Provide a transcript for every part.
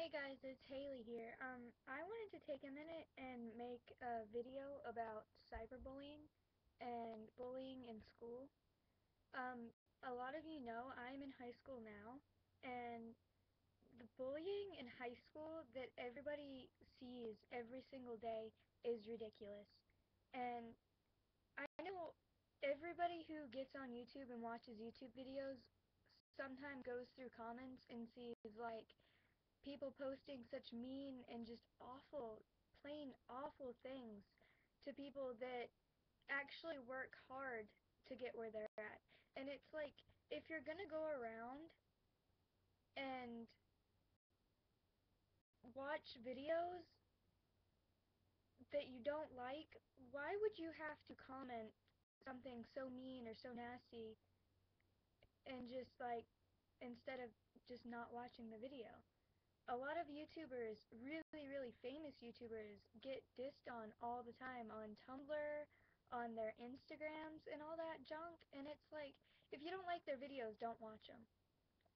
Hey guys, it's Haley here. I wanted to take a minute and make a video about cyberbullying and bullying in school. Um, a lot of you know I'm in high school now, and the bullying in high school that everybody sees every single day is ridiculous. And I know everybody who gets on YouTube and watches YouTube videos sometimes goes through comments and sees like people posting such mean and just awful, plain awful things to people that actually work hard to get where they're at. And it's like, if you're gonna go around and watch videos that you don't like, why would you have to comment something so mean or so nasty and just like, instead of just not watching the video? A lot of YouTubers, really famous YouTubers, get dissed on all the time on Tumblr, on their Instagrams, and all that junk. And it's like, if you don't like their videos, don't watch them.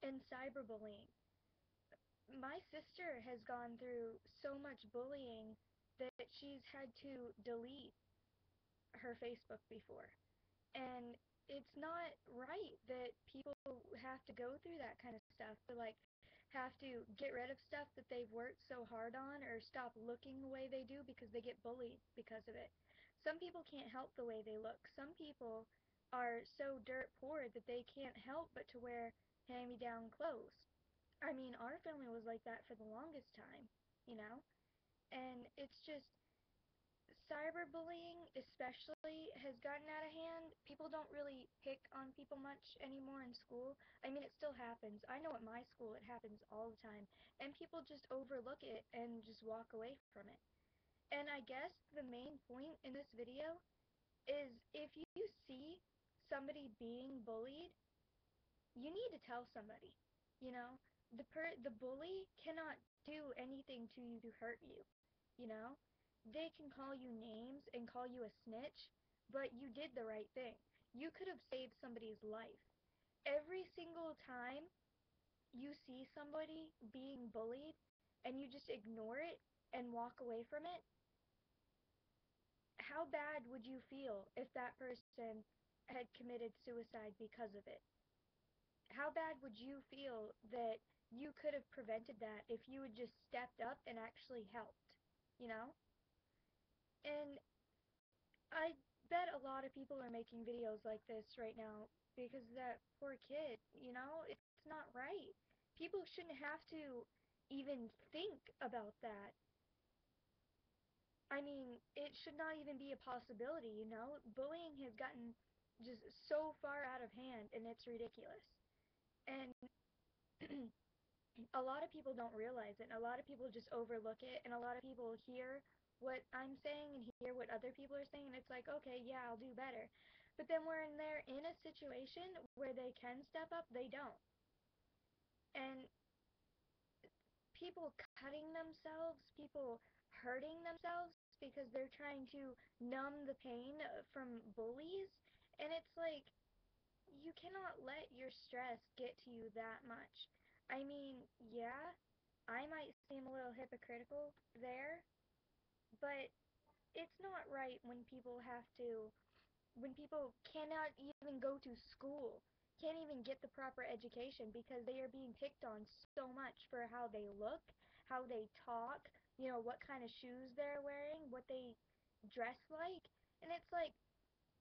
And cyberbullying. My sister has gone through so much bullying that she's had to delete her Facebook before. And it's not right that people have to go through that kind of stuff to like have to get rid of stuff that they've worked so hard on or stop looking the way they do because they get bullied because of it. Some people can't help the way they look. Some people are so dirt poor that they can't help but to wear hand-me-down clothes. I mean, our family was like that for the longest time, you know? And it's just cyberbullying especially has gotten out of hand. People don't really pick on people much anymore in school. I mean, it still happens. I know at my school it happens all the time, and people just overlook it and just walk away from it. And I guess the main point in this video is if you see somebody being bullied, you need to tell somebody. You know, the bully cannot do anything to you to hurt you. You know, they can call you names and call you a snitch, but you did the right thing. You could have saved somebody's life. Every single time you see somebody being bullied and you just ignore it and walk away from it, how bad would you feel if that person had committed suicide because of it? How bad would you feel that you could have prevented that if you had just stepped up and actually helped, you know? And I bet a lot of people are making videos like this right now because that poor kid, you know, it's not right. People shouldn't have to even think about that. I mean, it should not even be a possibility, you know? Bullying has gotten just so far out of hand and it's ridiculous. And a lot of people don't realize it, and a lot of people just overlook it, and a lot of people hear what I'm saying and hear what other people are saying, and it's like, okay, yeah, I'll do better. But then when they're in a situation where they can step up, they don't. And people cutting themselves, people hurting themselves because they're trying to numb the pain from bullies, and it's like, you cannot let your stress get to you that much. I mean, yeah, I might seem a little hypocritical there, but it's not right when people cannot even go to school, can't even get the proper education because they are being picked on so much for how they look, how they talk, you know, what kind of shoes they're wearing, what they dress like. And it's like,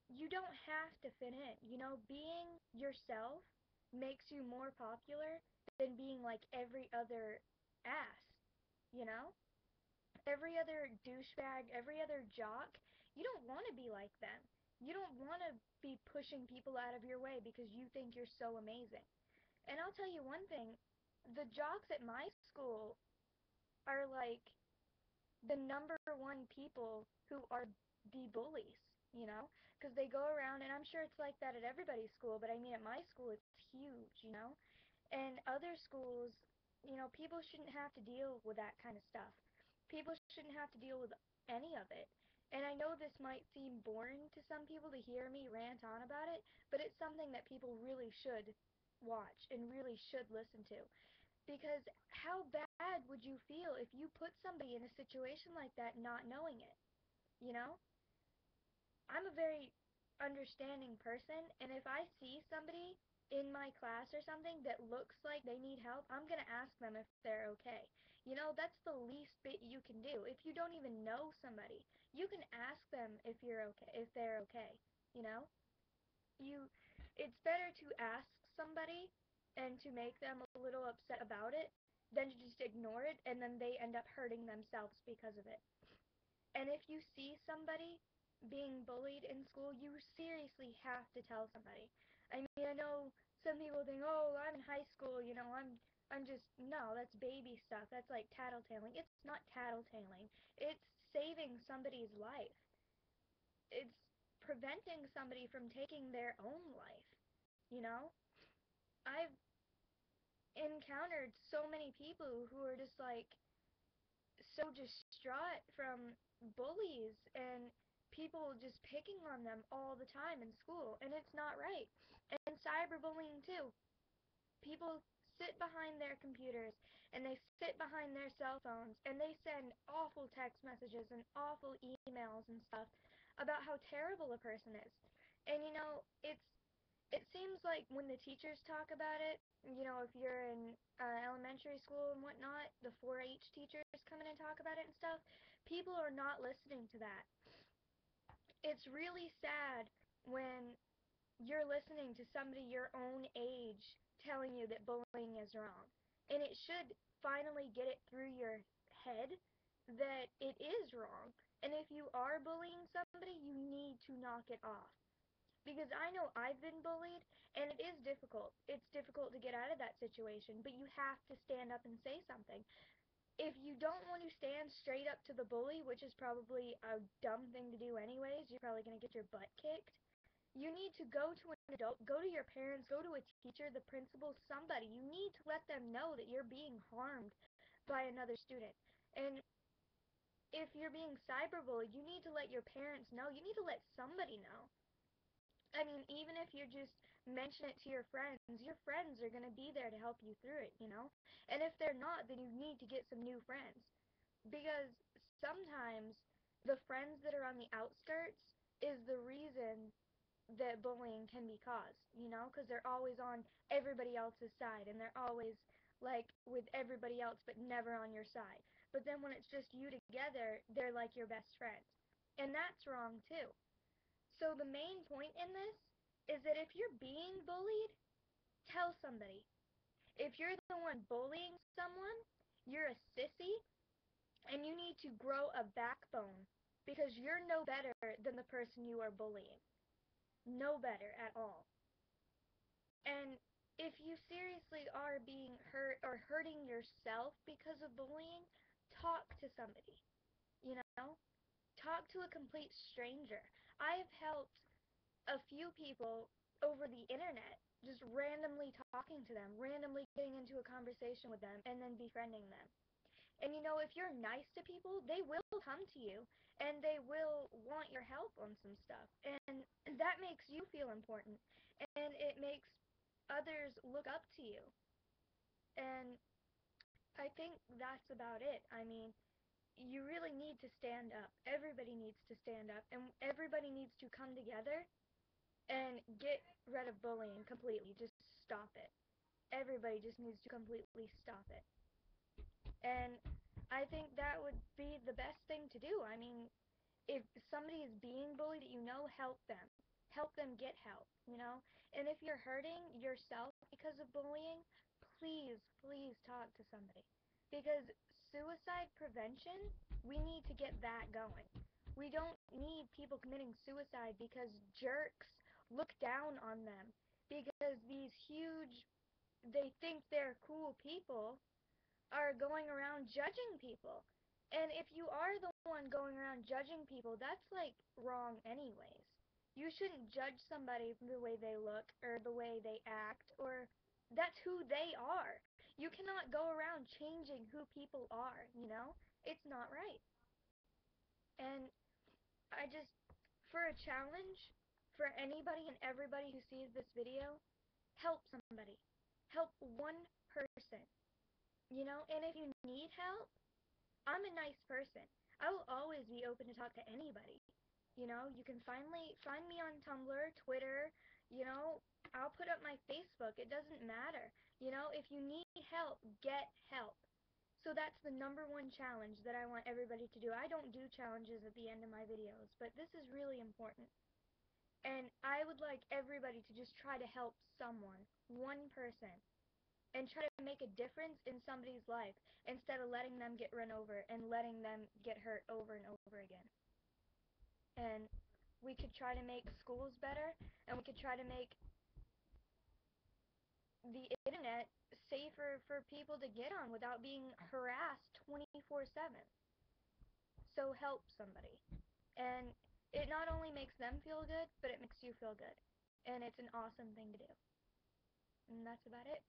you don't have to fit in. You know, being yourself makes you more popular than being like every other ass, you know? Every other douchebag, every other jock, you don't want to be like them. You don't want to be pushing people out of your way because you think you're so amazing. And I'll tell you one thing, the jocks at my school are like the number one people who are the bullies, you know? Because they go around, and I'm sure it's like that at everybody's school, but I mean at my school it's huge, you know? And other schools, you know, people shouldn't have to deal with that kind of stuff. People shouldn't have to deal with any of it. And I know this might seem boring to some people to hear me rant on about it, but it's something that people really should watch and really should listen to. Because how bad head would you feel if you put somebody in a situation like that not knowing it? You know? I'm a very understanding person, and if I see somebody in my class or something that looks like they need help, I'm going to ask them if they're okay. You know, that's the least bit you can do. If you don't even know somebody, you can ask them if you're okay, if they're okay, you know? You it's better to ask somebody and to make them a little upset about it than to just ignore it and then they end up hurting themselves because of it. And if you see somebody being bullied in school, you seriously have to tell somebody. I mean, I know some people think, "Oh, I'm in high school, you know, I'm just no, that's baby stuff. That's like tattletaling." It's not tattletaling. It's saving somebody's life. It's preventing somebody from taking their own life, you know? I've encountered so many people who are just like so distraught from bullies and people just picking on them all the time in school, and it's not right. And cyberbullying too. People sit behind their computers and they sit behind their cell phones and they send awful text messages and awful emails and stuff about how terrible a person is. And you know, it seems like when the teachers talk about it, you know, if you're in elementary school and whatnot, the 4-H teachers come in and talk about it and stuff, people are not listening to that. It's really sad when you're listening to somebody your own age telling you that bullying is wrong. And it should finally get it through your head that it is wrong. And if you are bullying somebody, you need to knock it off. Because I know I've been bullied, and it is difficult. It's difficult to get out of that situation, but you have to stand up and say something. If you don't want to stand straight up to the bully, which is probably a dumb thing to do anyways, you're probably going to get your butt kicked. You need to go to an adult, go to your parents, go to a teacher, the principal, somebody. You need to let them know that you're being harmed by another student. And if you're being cyberbullied, you need to let your parents know. You need to let somebody know. I mean, even if you just mention it to your friends are going to be there to help you through it, you know? And if they're not, then you need to get some new friends. Because sometimes the friends that are on the outskirts is the reason that bullying can be caused, you know? Because they're always on everybody else's side, and they're always, like, with everybody else but never on your side. But then when it's just you together, they're like your best friends. And that's wrong, too. So the main point in this is that if you're being bullied, tell somebody. If you're the one bullying someone, you're a sissy and you need to grow a backbone because you're no better than the person you are bullying. No better at all. And if you seriously are being hurt or hurting yourself because of bullying, talk to somebody, you know? Talk to a complete stranger. I have helped a few people over the internet, just randomly talking to them, randomly getting into a conversation with them, and then befriending them. And you know, if you're nice to people, they will come to you, and they will want your help on some stuff. And that makes you feel important, and it makes others look up to you. And I think that's about it. I mean, you really need to stand up. Everybody needs to stand up, and everybody needs to come together and get rid of bullying completely. Just stop it. Everybody just needs to completely stop it. And I think that would be the best thing to do. I mean, if somebody is being bullied that you know, help them. Help them get help, you know? And if you're hurting yourself because of bullying, please, please talk to somebody. Because suicide prevention, we need to get that going. We don't need people committing suicide because jerks look down on them. Because these huge, they think they're cool people are going around judging people. And if you are the one going around judging people, that's like wrong anyways. You shouldn't judge somebody from the way they look or the way they act, or that's who they are. You cannot go around changing who people are, you know? It's not right. And I just, for a challenge, for anybody and everybody who sees this video, help somebody. Help one person. And if you need help, I'm a nice person. I will always be open to talk to anybody. You can find me on Tumblr, Twitter, you know, I'll put up my Facebook. It doesn't matter. If you need help, get help. So that's the number one challenge that I want everybody to do. I don't do challenges at the end of my videos, but this is really important. And I would like everybody to just try to help someone, one person, and try to make a difference in somebody's life instead of letting them get run over and letting them get hurt over and over again. And we could try to make schools better, and we could try to make the internet safer for people to get on without being harassed 24/7. So help somebody. And it not only makes them feel good, but it makes you feel good. And it's an awesome thing to do. And that's about it.